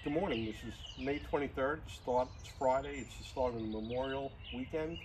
Good morning. This is May 23rd. It's Friday. It's the start of the Memorial Weekend,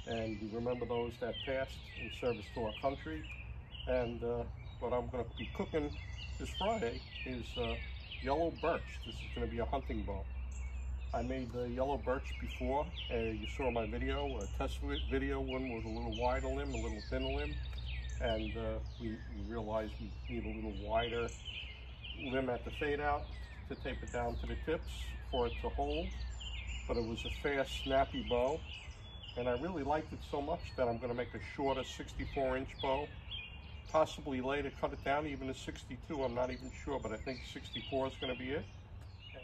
and we remember those that passed in service to our country. And what I'm going to be cooking this Friday is yellow birch. This is going to be a hunting bow. I made the yellow birch before. You saw my video, a test video, one with a little wider limb, a little thinner limb, and we realized we need a little wider limb at the fade out to tape it down to the tips for it to hold. But it was a fast, snappy bow, and I really liked it so much that I'm going to make a shorter 64-inch bow. Possibly later cut it down even to 62. I'm not even sure, but I think 64 is going to be it.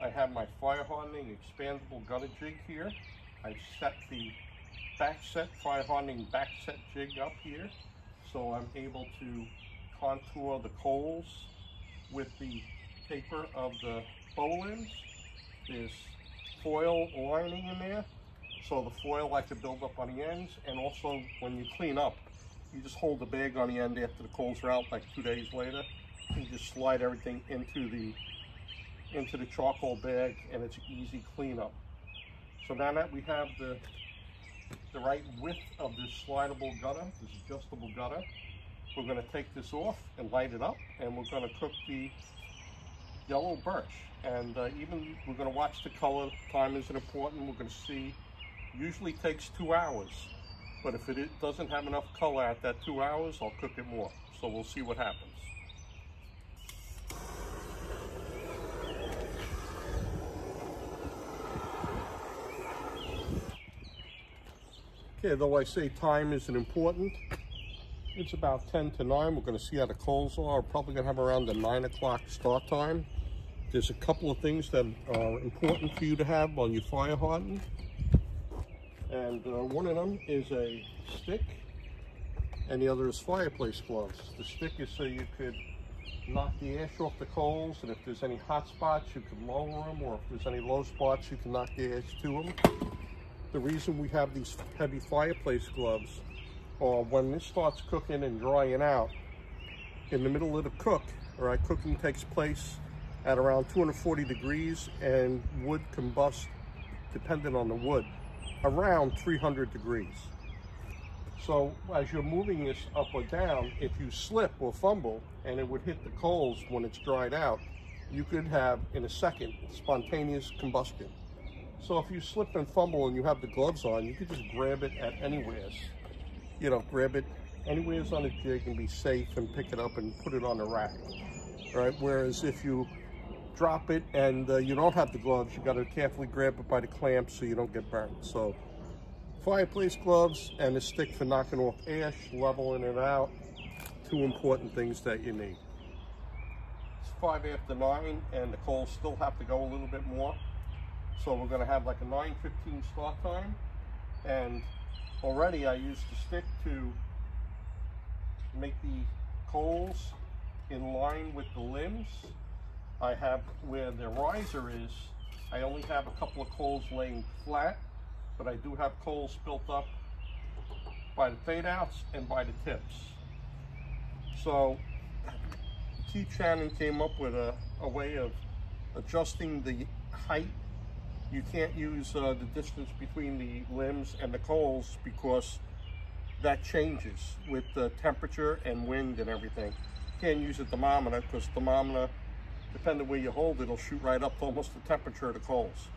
I have my fire hardening expandable gutter jig here. I've set the back set, fire hardening back set jig up here, so I'm able to contour the coals with the taper of the bow limbs. There's foil lining in there, so the foil I can build up on the ends, and also when you clean up, you just hold the bag on the end after the coals are out, like 2 days later. You just slide everything into the charcoal bag, and it's easy cleanup. So now that we have the right width of this slidable gutter, this adjustable gutter, we're going to take this off and light it up, and we're going to cook the yellow birch. And even we're going to watch the color. Time isn't important. We're going to see. Usually takes 2 hours, but if it doesn't have enough color at that 2 hours, I'll cook it more. So we'll see what happens. Okay, though I say time isn't important, it's about 10 to 9. We're going to see how the coals are. We're probably going to have around the 9 o'clock start time. There's a couple of things that are important for you to have on your fire harden. And one of them is a stick, and the other is fireplace gloves. The stick is so you could knock the ash off the coals, and if there's any hot spots, you can lower them, or if there's any low spots, you can knock the ash to them. The reason we have these heavy fireplace gloves, or when this starts cooking and drying out, in the middle of the cook, all right, cooking takes place at around 240 degrees, and wood combusts, depending on the wood, around 300 degrees. So as you're moving this up or down, if you slip or fumble and it would hit the coals when it's dried out, you could have, in a second, spontaneous combustion. So if you slip and fumble and you have the gloves on, you could just grab it at anywheres. You know, grab it anywheres on a jig and be safe and pick it up and put it on the rack. All right, whereas if you drop it and you don't have the gloves, you got to carefully grab it by the clamp so you don't get burnt. So fireplace gloves and a stick for knocking off ash, leveling it out, 2 important things that you need. It's 5 after 9 and the coals still have to go a little bit more. So we're going to have like a 9:15 start time, and already I used the stick to make the coals in line with the limbs. I have, where the riser is, I only have a couple of coals laying flat, but I do have coals built up by the fade outs and by the tips. So Keith Shannon came up with a way of adjusting the height. You can't use the distance between the limbs and the coals because that changes with the temperature and wind and everything. You can't use a thermometer because thermometer, depending where you hold it, it'll shoot right up to almost the temperature of the coals.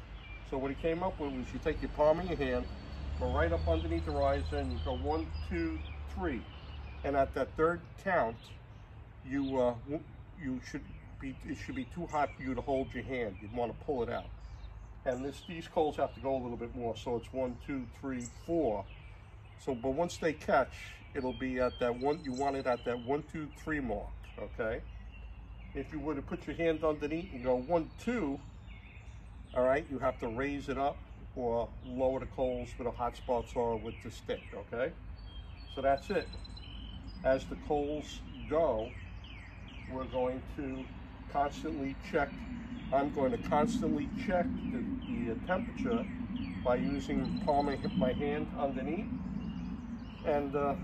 So what he came up with was you take your palm of your hand, go right up underneath the riser, and you go 1, 2, 3. And at that third count, it should be too hot for you to hold your hand. You'd want to pull it out. And these coals have to go a little bit more, so it's 1, 2, 3, 4. So, but once they catch, it'll be at that one. You want it at that 1, 2, 3 mark. Okay. If you were to put your hand underneath and go 1, 2, all right, you have to raise it up or lower the coals where the hot spots are with the stick. Okay. So that's it. As the coals go, we're going to constantly check. I'm going to constantly check the temperature by using palm of my hand underneath, and we're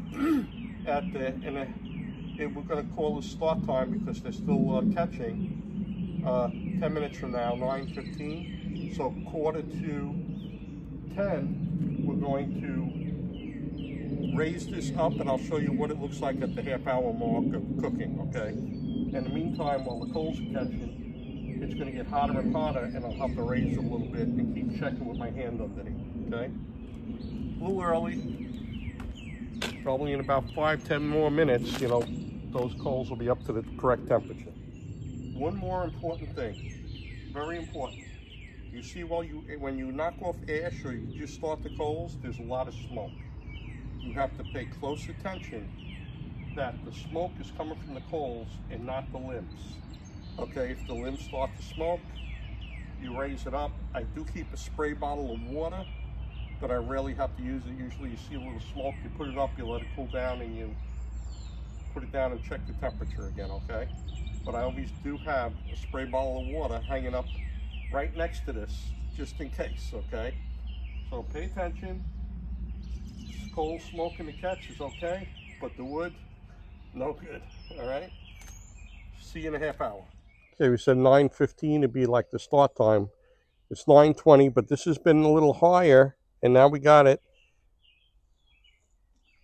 going to call the start time because they're still catching 10 minutes from now, 9:15. So 9:45, we're going to raise this up, and I'll show you what it looks like at the half-hour mark of cooking, okay? In the meantime, while the coals are catching, it's going to get hotter and hotter, and I'll have to raise it a little bit and keep checking with my hand underneath, okay? A little early, probably in about 5-10 more minutes, you know, those coals will be up to the correct temperature. One more important thing, very important. You see, when you knock off ash or you just start the coals, there's a lot of smoke. You have to pay close attention that the smoke is coming from the coals and not the limbs. Okay, if the limbs start to smoke, you raise it up. I do keep a spray bottle of water, but I rarely have to use it. Usually you see a little smoke, you put it up, you let it cool down, and you put it down and check the temperature again, okay? But I always do have a spray bottle of water hanging up right next to this, just in case, okay? So pay attention. Coal smoke in the catch is okay, but the wood, no good, all right? See you in a half hour. Okay, we said 9:15 to be like the start time. It's 9:20, but this has been a little higher, and now we got it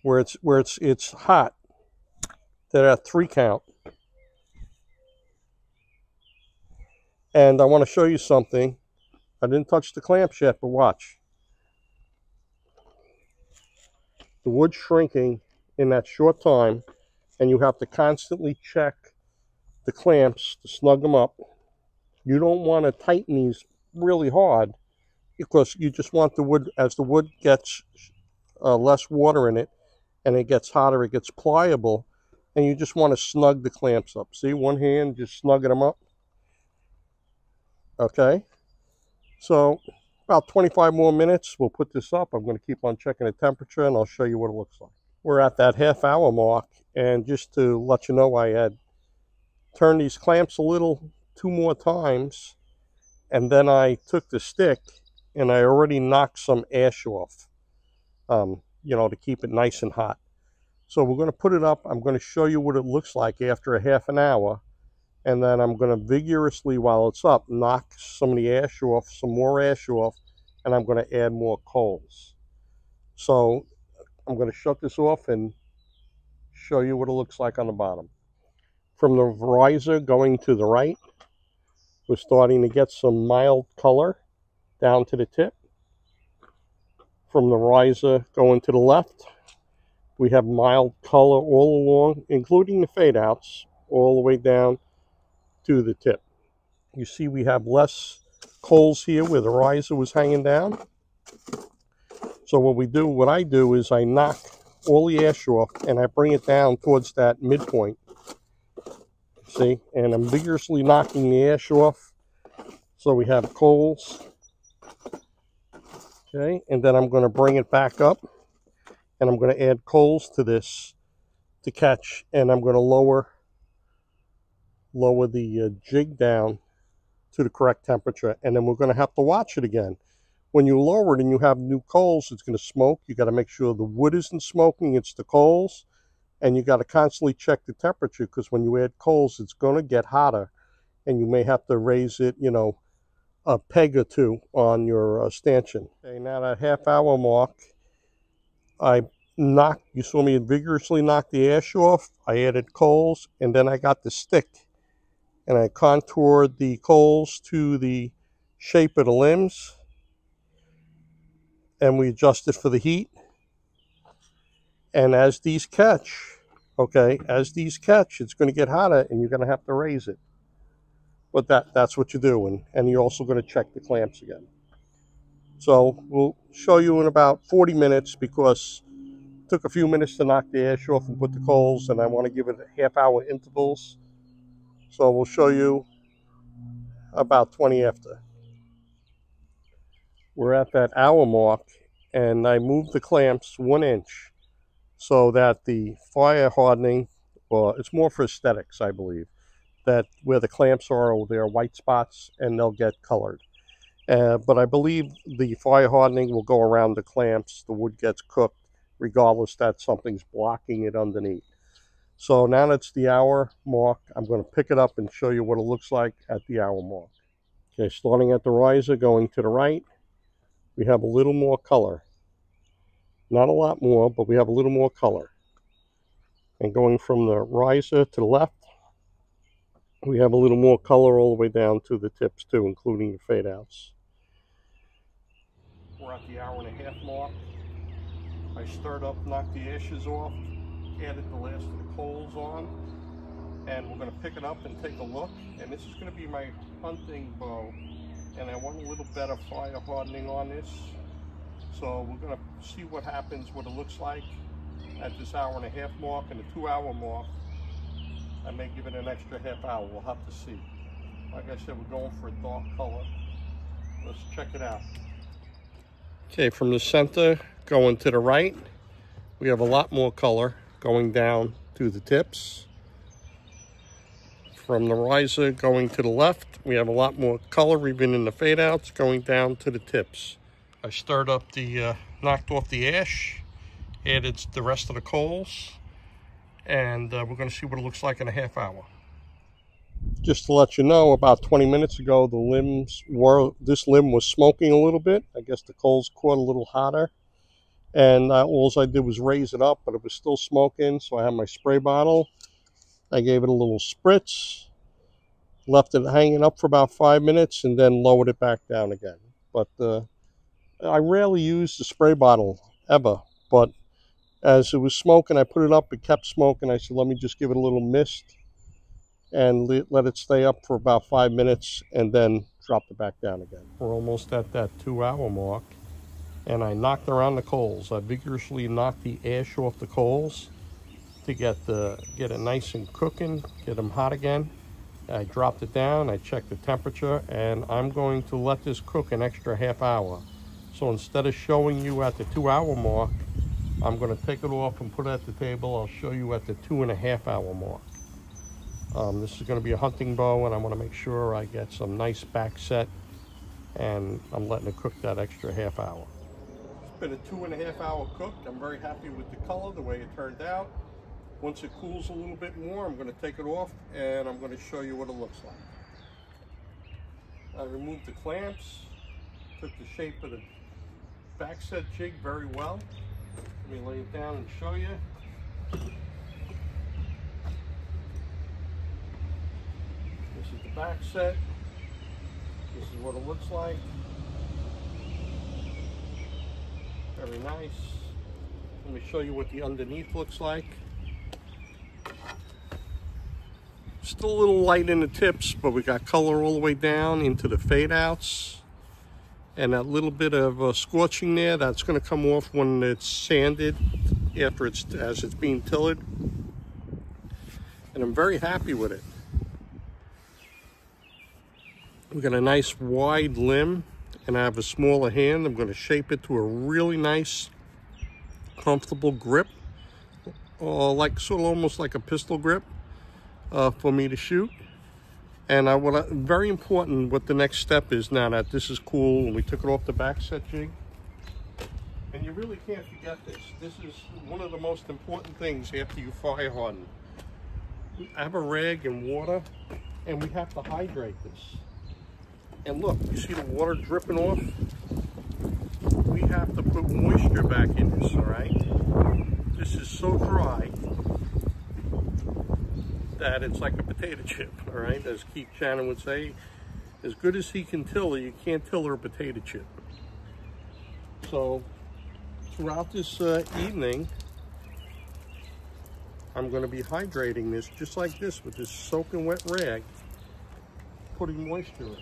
where it's hot. They're at 3 count. And I want to show you something. I didn't touch the clamps yet, but watch. The wood's shrinking in that short time, and you have to constantly check the clamps to snug them up. You don't want to tighten these really hard because you just want the wood, as the wood gets less water in it and it gets hotter, it gets pliable, and you just want to snug the clamps up. See, one hand just snugging them up. Okay, so about 25 more minutes, we'll put this up. I'm going to keep on checking the temperature, and I'll show you what it looks like. We're at that half-hour mark, and just to let you know, I had turned these clamps a little 2 more times, and then I took the stick, and I already knocked some ash off, you know, to keep it nice and hot. So we're going to put it up. I'm going to show you what it looks like after a half an hour. And then I'm going to vigorously, while it's up, knock some of the ash off, some more ash off, and I'm going to add more coals. So I'm going to shut this off and show you what it looks like on the bottom. From the riser going to the right, we're starting to get some mild color down to the tip. From the riser going to the left, we have mild color all along, including the fade outs, all the way down to the tip. You see we have less coals here where the riser was hanging down. So what I do is I knock all the ash off and I bring it down towards that midpoint. See, and I'm vigorously knocking the ash off so we have coals. Okay, and then I'm going to bring it back up and I'm going to add coals to this to catch, and I'm going to lower the jig down to the correct temperature, and then we're going to have to watch it again. When you lower it and you have new coals, it's going to smoke. You got to make sure the wood isn't smoking, it's the coals, and you got to constantly check the temperature, because when you add coals, it's going to get hotter, and you may have to raise it, you know, a peg or 2 on your stanchion. Okay, now that half-hour mark, you saw me vigorously knock the ash off. I added coals, and then I got the stick and I contoured the coals to the shape of the limbs, and we adjusted for the heat. And as these catch, okay, it's going to get hotter, and you're going to have to raise it. But that's what you do, and you're also going to check the clamps again. So we'll show you in about 40 minutes, because it took a few minutes to knock the ash off and put the coals, and I want to give it half-hour intervals. So we'll show you about 20 after. We're at that hour mark, and I moved the clamps 1 inch so that the fire hardening, well, it's more for aesthetics, I believe, that where the clamps are, there are white spots and they'll get colored. But I believe the fire hardening will go around the clamps. The wood gets cooked regardless that something's blocking it underneath. So now that's the hour mark, I'm going to pick it up and show you what it looks like at the hour mark. Okay, starting at the riser, going to the right, we have a little more color. Not a lot more, but we have a little more color. And going from the riser to the left, we have a little more color all the way down to the tips too, including the fade outs. We're at the hour and a half mark. I stirred up, knocked the ashes off, added the last of the coals on, and we're going to pick it up and take a look. And this is going to be my hunting bow, and I want a little better fire hardening on this. So we're going to see what happens, what it looks like at this hour and a half mark, and the 2 hour mark. I may give it an extra half hour, we'll have to see. Like I said, we're going for a dark color. Let's check it out. Okay, from the center going to the right, we have a lot more color going down to the tips. From the riser going to the left, we have a lot more color even in the fade outs going down to the tips. I stirred up the, knocked off the ash, added the rest of the coals, and we're going to see what it looks like in a half hour. Just to let you know, about 20 minutes ago, this limb was smoking a little bit. I guess the coals caught a little hotter. And all I did was raise it up, but it was still smoking. So I had my spray bottle. I gave it a little spritz, left it hanging up for about 5 minutes, and then lowered it back down again. But I rarely use the spray bottle, ever. But as it was smoking, I put it up, it kept smoking. I said, let me just give it a little mist and let it stay up for about 5 minutes and then drop it back down again. We're almost at that 2 hour mark, and I knocked around the coals. I vigorously knocked the ash off the coals to get it nice and cooking, get them hot again. I dropped it down, I checked the temperature, and I'm going to let this cook an extra half hour. So instead of showing you at the 2 hour mark, I'm going to take it off and put it at the table. I'll show you at the 2.5 hour mark. This is going to be a hunting bow, and I want to make sure I get some nice back set, and I'm letting it cook that extra half hour. It's been a 2.5 hour cook. I'm very happy with the color, the way it turned out. Once it cools a little bit more, I'm going to take it off, and I'm going to show you what it looks like. I removed the clamps, took the shape of the back set jig very well. Let me lay it down and show you. This is the back set. This is what it looks like. Very nice. Let me show you what the underneath looks like. Still a little light in the tips, but we got color all the way down into the fade outs. And that little bit of scorching there, that's going to come off when it's sanded as it's being tilled. And I'm very happy with it. We got a nice wide limb, and I have a smaller hand. I'm going to shape it to a really nice, comfortable grip, like sort of almost like a pistol grip for me to shoot. And very important what the next step is now that this is cool and we took it off the back set jig. And you really can't forget this. This is one of the most important things after you fire harden. I have a rag and water, and we have to hydrate this. And look, you see the water dripping off? We have to put moisture back in this, all right? This is so dry that it's like a potato chip, all right? As Keith Shannon would say, as good as he can tiller, you can't tiller a potato chip. So throughout this evening, I'm going to be hydrating this just like this with this soaking wet rag, putting moisture in.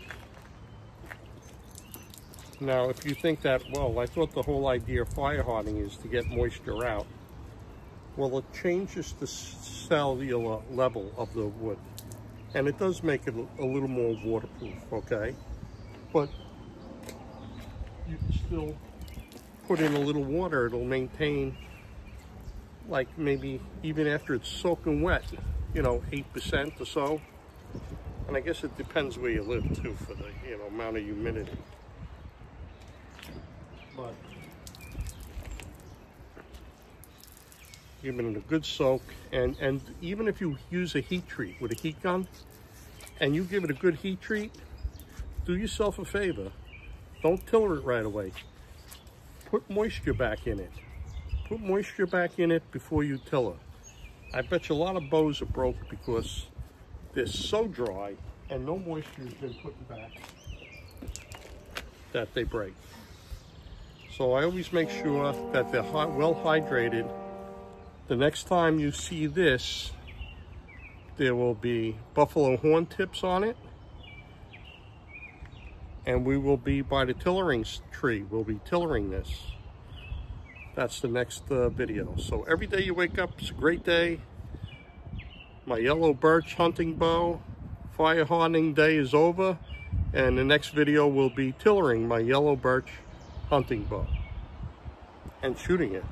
Now, if you think that, well, I thought the whole idea of fire hardening is to get moisture out. Well, it changes the cellular level of the wood, and it does make it a little more waterproof, okay? But you can still put in a little water. It'll maintain, like maybe even after it's soaking wet, you know, 8% or so. And I guess it depends where you live too for the, you know, amount of humidity. But Give it a good soak, and even if you use a heat treat with a heat gun, and you give it a good heat treat, do yourself a favor. Don't tiller it right away. Put moisture back in it. Put moisture back in it before you tiller. I bet you a lot of bows are broke because they're so dry and no moisture has been put back that they break. So I always make sure that they're well hydrated. The next time you see this, there will be buffalo horn tips on it. And we will be by the tillering tree. We'll be tillering this. That's the next video. So every day you wake up, it's a great day. My yellow birch hunting bow, fire hardening day is over. And the next video will be tillering my yellow birch hunting bow and shooting it.